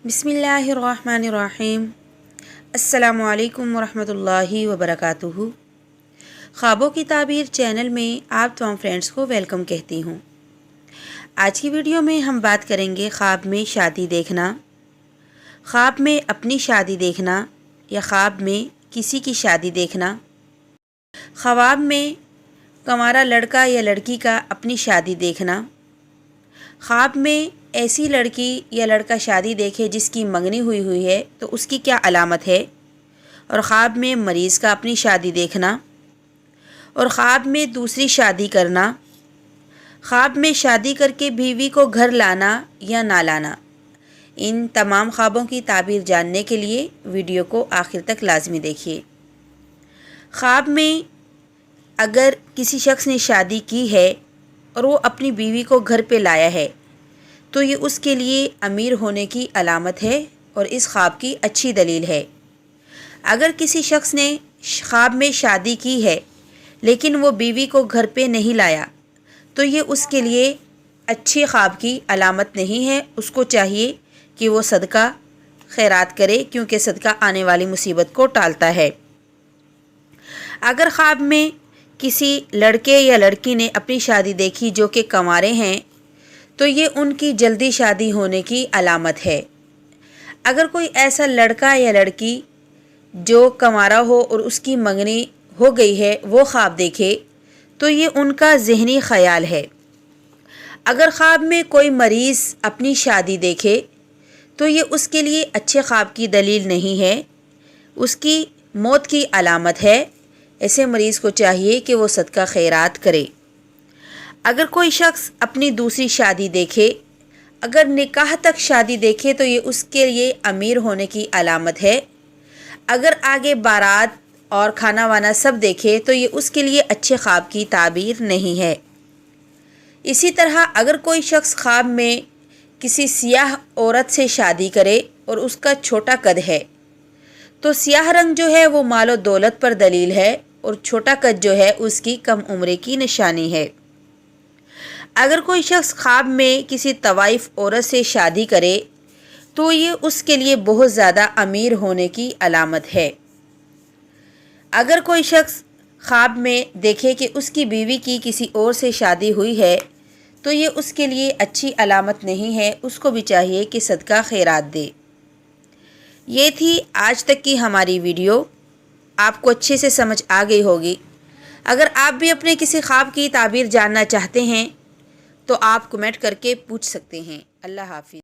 बिस्मिल्लाहिर्रहमानिर्रहीम। अस्सलामु अलैकुम वरहमतुल्लाहि वबरकातुहू। ख्वाबों की ताबीर चैनल में आप तमाम फ्रेंड्स को वेलकम कहती हूँ। आज की वीडियो में हम बात करेंगे ख्वाब में शादी देखना, ख्वाब में अपनी शादी देखना या ख्वाब में किसी की शादी देखना, ख्वाब में कंवारा लड़का या लड़की का अपनी शादी देखना, ख्वाब में ऐसी लड़की या लड़का शादी देखे जिसकी मंगनी हुई है तो उसकी क्या अलामत है, और ख्वाब में मरीज़ का अपनी शादी देखना, और ख्वाब में दूसरी शादी करना, ख्वाब में शादी करके बीवी को घर लाना या ना लाना। इन तमाम ख्वाबों की ताबीर जानने के लिए वीडियो को आखिर तक लाजमी देखिए। ख्वाब में अगर किसी शख्स ने शादी की है और वो अपनी बीवी को घर पे लाया है तो ये उसके लिए अमीर होने की अलामत है और इस ख्वाब की अच्छी दलील है। अगर किसी शख्स ने ख्वाब में शादी की है लेकिन वो बीवी को घर पे नहीं लाया तो ये उसके लिए अच्छी ख्वाब की अलामत नहीं है। उसको चाहिए कि वो सदका खैरात करे, क्योंकि सदका आने वाली मुसीबत को टालता है। अगर ख्वाब में किसी लड़के या लड़की ने अपनी शादी देखी जो कि कंवारे हैं तो ये उनकी जल्दी शादी होने की अलामत है। अगर कोई ऐसा लड़का या लड़की जो कंवारा हो और उसकी मंगनी हो गई है वो ख्वाब देखे तो ये उनका ज़हनी ख्याल है। अगर ख्वाब में कोई मरीज़ अपनी शादी देखे तो ये उसके लिए अच्छे ख्वाब की दलील नहीं है, उसकी मौत की अलामत है। ऐसे मरीज़ को चाहिए कि वो सदका खैरात करे। अगर कोई शख्स अपनी दूसरी शादी देखे, अगर निकाह तक शादी देखे तो ये उसके लिए अमीर होने की अलामत है। अगर आगे बारात और खाना वाना सब देखे तो ये उसके लिए अच्छे ख्वाब की ताबीर नहीं है। इसी तरह अगर कोई शख्स ख्वाब में किसी सियाह औरत से शादी करे और उसका छोटा कद है तो सियाह रंग जो है वो मालो दौलत पर दलील है और छोटा कद जो है उसकी कम उम्र की निशानी है। अगर कोई शख्स ख्वाब में किसी तवाइफ औरत से शादी करे तो ये उसके लिए बहुत ज़्यादा अमीर होने की अलामत है। अगर कोई शख्स ख्वाब में देखे कि उसकी बीवी की किसी और से शादी हुई है तो ये उसके लिए अच्छी अलामत नहीं है, उसको भी चाहिए कि सदका खैरात दे। ये थी आज तक की हमारी वीडियो, आपको अच्छे से समझ आ गई होगी। अगर आप भी अपने किसी ख्वाब की ताबीर जानना चाहते हैं तो आप कमेंट करके पूछ सकते हैं। अल्लाह हाफिज़।